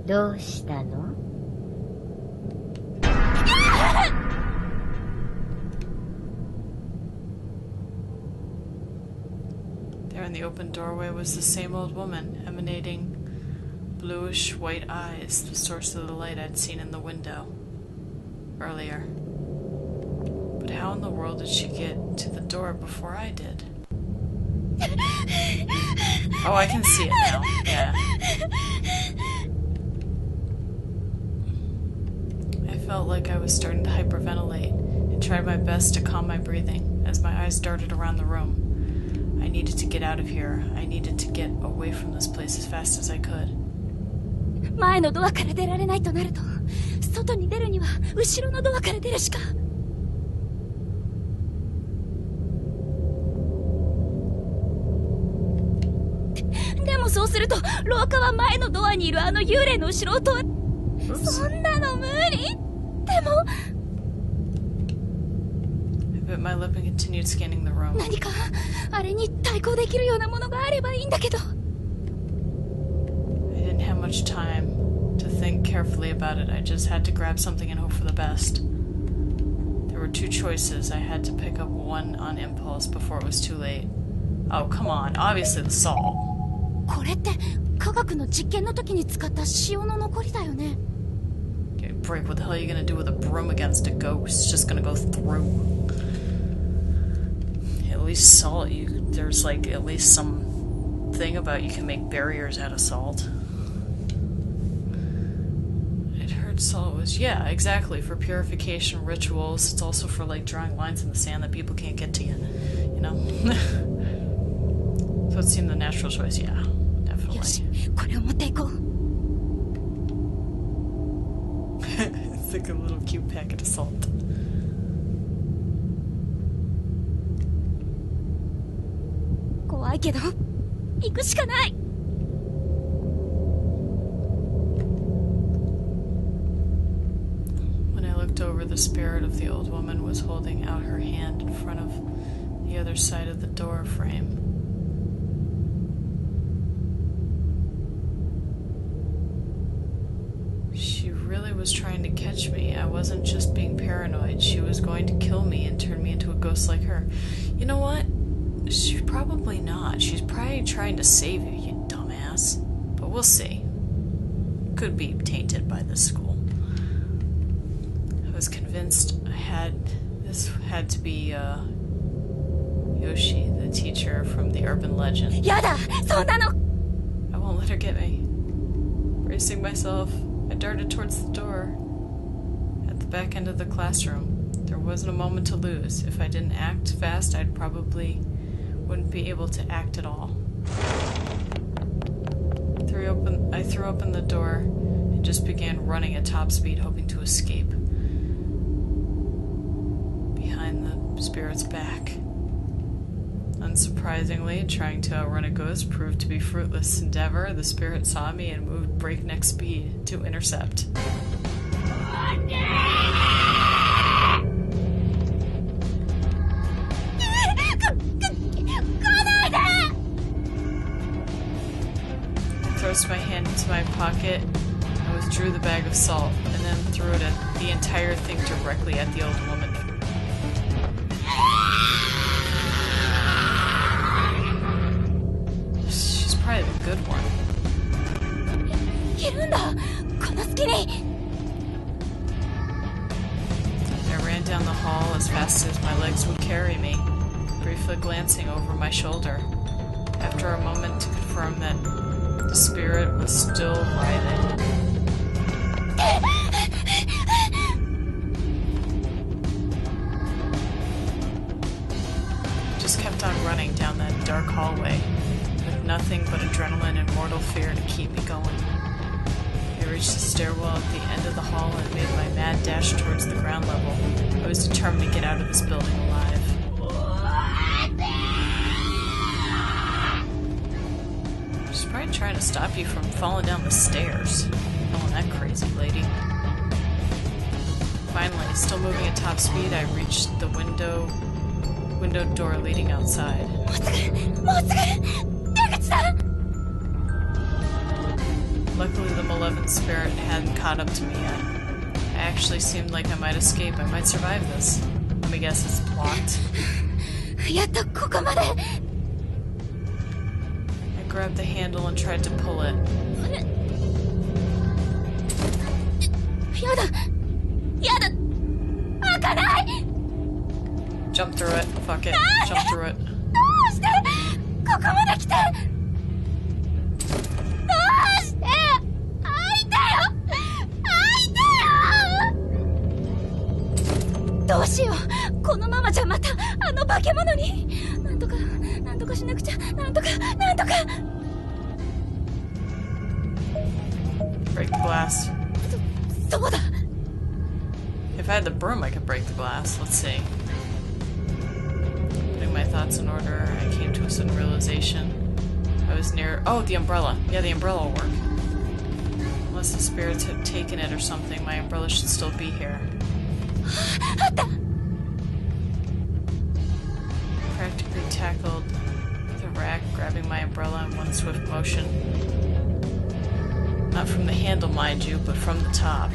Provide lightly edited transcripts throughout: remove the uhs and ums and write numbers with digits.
どうしたの? There in the open doorway was the same old woman, emanating bluish white eyes, the source of the light I'd seen in the window earlier. But how in the world did she get to the door before I did? Oh, I can see it now. Yeah. I felt like I was starting to hyperventilate and tried my best to calm my breathing as my eyes darted around the room. I needed to get out of here. I needed to get away from this place as fast as I could. 前のドアから出られないとなると、外に出るには後ろのドアから出るしか。でもそうすると廊下は前のドアにいるあの幽霊の後ろを通る。そんなの無理。でも。I bit my lip and continued scanning the room. 何かあれに対抗できるようなものがあればいいんだけど。I didn't have much time to think carefully about it. I just had to grab something and hope for the best. There were two choices. I had to pick up one on impulse before it was too late. Oh, come on. Obviously the salt. これって科学の実験の時に使った塩の残りだよね。Okay, break. What the hell are you gonna do with a broom against a ghost? It's just gonna go through. At least salt. There's like at least some thing about you can make barriers out of salt. I'd heard salt was exactly for purification rituals. It's also for like drawing lines in the sand that people can't get to you. You know. So it seemed the natural choice. Yeah, definitely. よし、これを持っていこう。It's like a little cute packet of salt. 怖いけど、行くしかない。When I looked over, the spirit of the old woman was holding out her hand in front of the other side of the door frame. She really was trying to catch me. I wasn't just being paranoid. She was going to kill me and turn me into a ghost like her. You know what? She's probably not. She's probably trying to save you, you dumbass. But we'll see. Could be tainted by this school. I was convinced this had to be Yoshi, the teacher from the urban legend. やだ、そんなの。I won't let her get me. Bracing myself, I darted towards the door. At the back end of the classroom, there wasn't a moment to lose. If I didn't act fast, I probably wouldn't be able to act at all. I threw open the door and just began running at top speed, hoping to escape. Behind the spirit's back. Unsurprisingly, trying to outrun a ghost proved to be a fruitless endeavor. The spirit saw me and moved breakneck speed to intercept. I thrust my hand into my pocket and withdrew the bag of salt, and then threw it at the entire thing directly at the old woman. She's probably the good one. いるんだ、この隙に。I ran down the hall as fast as my legs would carry me, briefly glancing over my shoulder. After a moment to confirm that the spirit was still writhing. Just kept on running down that dark hallway, with nothing but adrenaline and mortal fear to keep me going. I reached the stairwell at the end of the hall and made my mad dash towards the ground level. I was determined to get out of this building alive. She's probably trying to stop you from falling down the stairs. Oh, that crazy lady. Finally, still moving at top speed, I reached the window door leading outside. もうすぐ出口だ。Luckily, the malevolent spirit hadn't caught up to me yet. I actually seemed like I might escape. I might survive this. Let me guess, it's blocked. やっとここまで。 I grabbed the handle and tried to pull it. やだやだ開かない。 Jump through it. Fuck it. Jump through it. どうしてここまで来て。どうして開いてよ開いてよ。どうしよう、このままじゃまたあの化け物に。なんとかしなくちゃ。なんとか。 Break the glass. そうだ。 If I had the broom, I could break the glass. Let's see. Putting my thoughts in order, I came to a sudden realization. I was near... Oh, the umbrella. Yeah, the umbrella will work. Unless the spirits have taken it or something, my umbrella should still be here. あった。 Practically tackled the rack, grabbing my umbrella in one swift motion. Not from the handle, mind you, but from the top.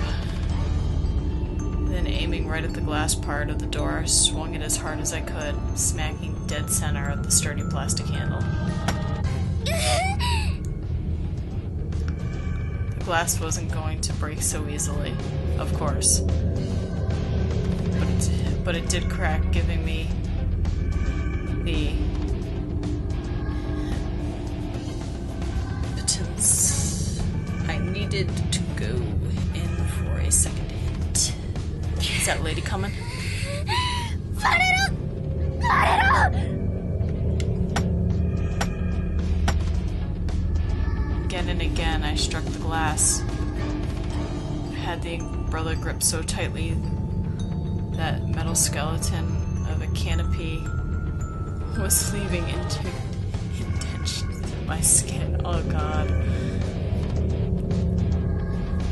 Then, aiming right at the glass part of the door, swung it as hard as I could, smacking dead center at the sturdy plastic handle. The glass wasn't going to break so easily, of course. But it did crack, giving me the impotence I needed to go in for a second hit. Is that lady coming? Again and again, I struck the glass. I had the umbrella gripped so tightly that metal skeleton of a canopy was leaving indentions in my skin. Oh god.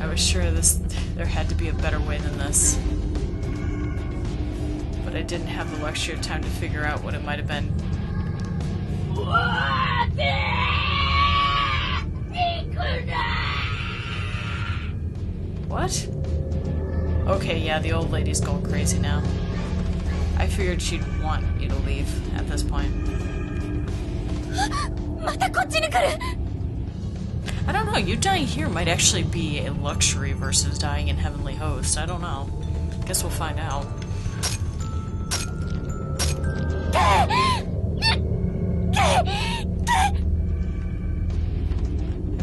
I was sure there had to be a better way than this. But I didn't have the luxury of time to figure out what it might have been. What? Okay, yeah, the old lady's going crazy now. I figured she'd want you to leave at this point. I don't know, you dying here might actually be a luxury versus dying in Heavenly Host. I don't know. Guess we'll find out. I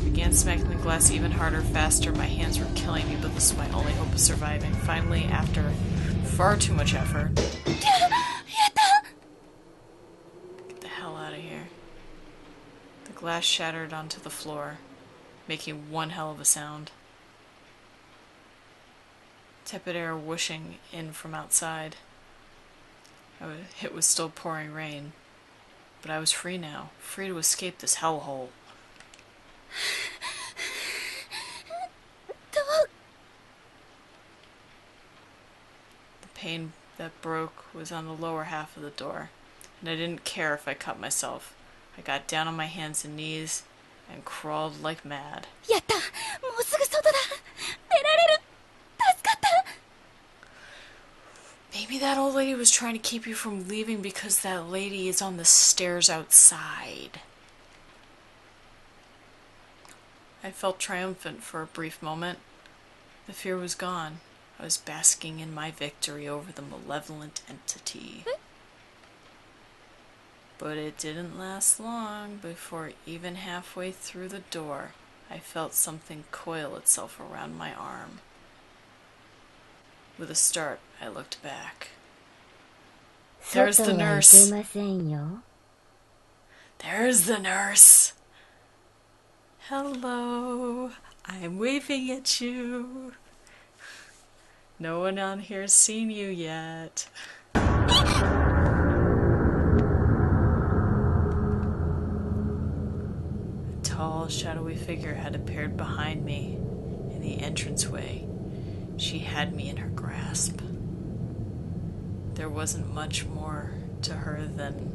began smacking the glass even harder, faster. My hands were killing me, but this was my only hope of surviving. Finally, after far too much effort... Get the hell out of here. The glass shattered onto the floor, making one hell of a sound. Tepid air whooshing in from outside. It was still pouring rain, but I was free now, free to escape this hellhole. The pane that broke was on the lower half of the door, and I didn't care if I cut myself. I got down on my hands and knees and crawled like mad. Maybe that old lady was trying to keep you from leaving because that lady is on the stairs outside. I felt triumphant for a brief moment. The fear was gone. I was basking in my victory over the malevolent entity. But it didn't last long. Before even halfway through the door, I felt something coil itself around my arm. With a start, I looked back. There's the nurse. There's the nurse. Hello. I'm waving at you. No one on here has seen you yet. A tall, shadowy figure had appeared behind me in the entranceway. She had me in her grasp. There wasn't much more to her than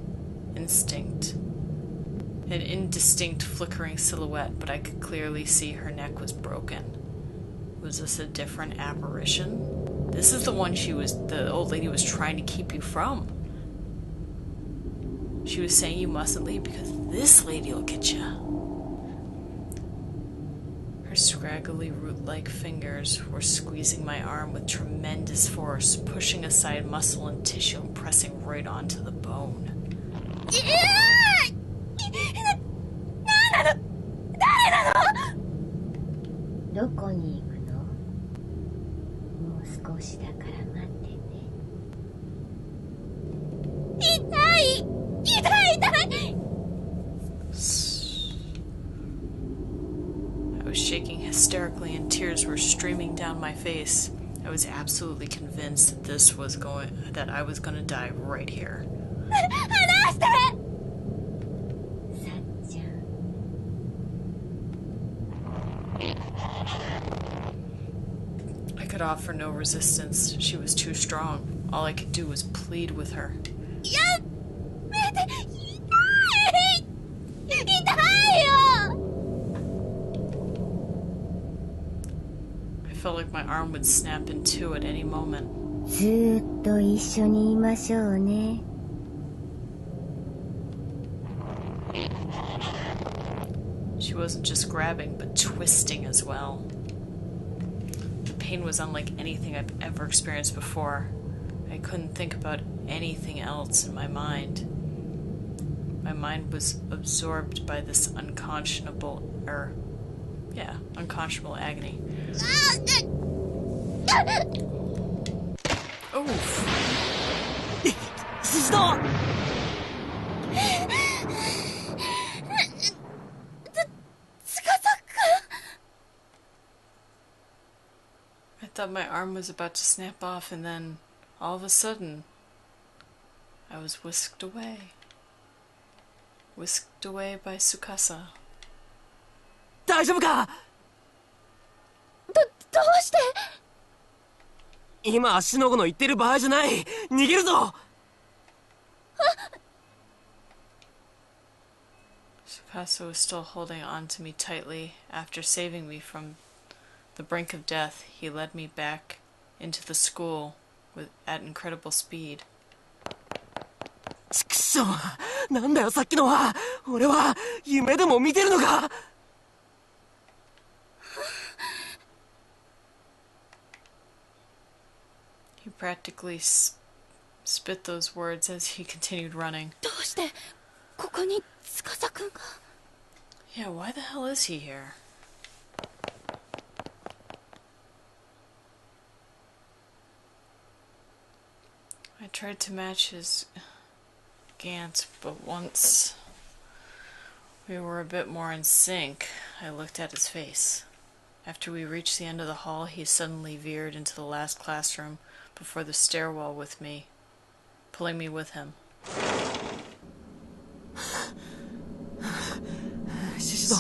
instinct. an indistinct flickering silhouette, but I could clearly see her neck was broken. Was this a different apparition? This is the one the old lady was trying to keep you from. She was saying you mustn't leave because this lady will get you. Her scraggly root-like fingers were squeezing my arm with tremendous force, pushing aside muscle and tissue and pressing right onto the bone. どこに行くの？もう少しだから待ってね。痛い！痛い！痛い！ I was shaking hysterically and tears were streaming down my face. I was absolutely convinced that I was going to die right here. 離して！ I could offer no resistance. She was too strong. All I could do was plead with her. I felt like my arm would snap in two at any moment. ずーっと一緒にいましょうね。 She wasn't just grabbing, but twisting as well. The pain was unlike anything I've ever experienced before. I couldn't think about anything else in my mind. My mind was absorbed by this unconscionable agony. Oof. Stop! I thought my arm was about to snap off, and then, all of a sudden, I was whisked away. Whisked away by Tsukasa. 大丈夫か？どうして？今、しのごの言ってる場合じゃない。逃げるぞ。Tsukasa was still holding on to me tightly. After saving me from the brink of death, he led me back into the school at incredible speed. ちくしょう、なんだよさっきのは。俺は夢でも見てるのか。He practically spit those words as he continued running. どうしてここに司くんが？ Yeah, why the hell is he here? I tried to match his Gant, but once we were a bit more in sync, I looked at his face. After we reached the end of the hall, he suddenly veered into the last classroom before the stairwell with me, pulling me with him. シシド、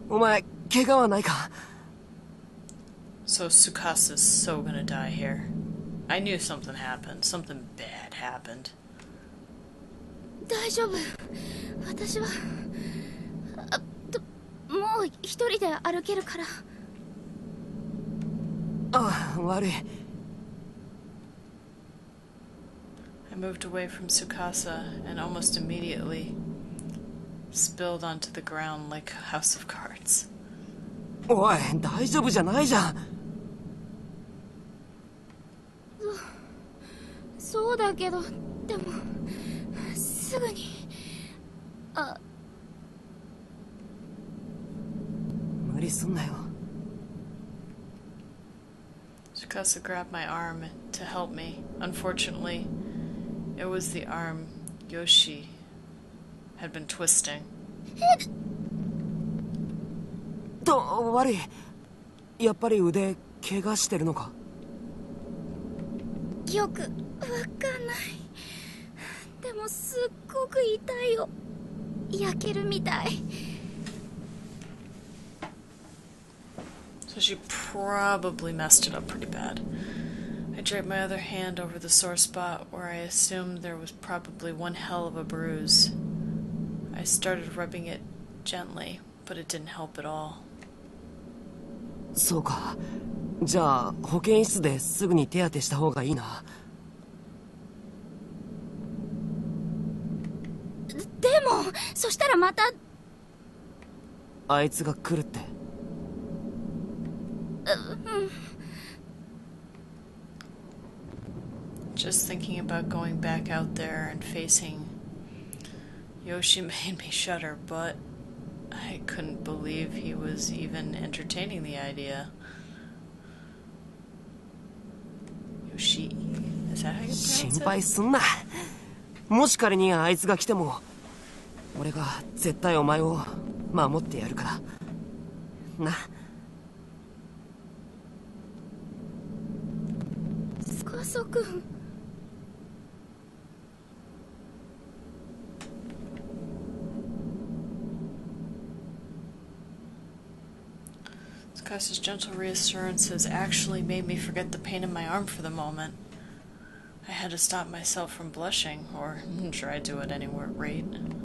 お前怪我はないか？ So Tsukasa's so gonna die here. I knew something happened. Something bad happened. 大丈夫。私はもう一人で歩けるから。ああ、悪い。I moved away from Tsukasa and almost immediately spilled onto the ground like a house of cards. おい、大丈夫じゃないじゃん。そうだけど、でもすぐに。無理すんなよ。Tsukasa grabbed my arm to help me. Unfortunately, it was the arm Yoshi had been twisting. 悪い。やっぱり腕怪我してるのか？よくわかんない。でもすっごく痛いよ。焼けるみたい。So she probably messed it up pretty bad. I draped my other hand over the sore spot where I assumed there was probably one hell of a bruise. I started rubbing it gently, but it didn't help at all. そうか。じゃあ保健室ですぐに手当てした方がいいな。でもそしたらまた。あいつが来るって。Just thinking about going back out there and facing Yoshi made me shudder, but I couldn't believe he was even entertaining the idea. Yoshi, is that how you 心 pronounce 配 it? すんな。もし仮にあいつが来ても俺が絶対お前を守ってやるからな。司君。Tsukasi's gentle reassurances actually made me forget the pain in my arm for the moment. I had to stop myself from blushing, or try to at any rate.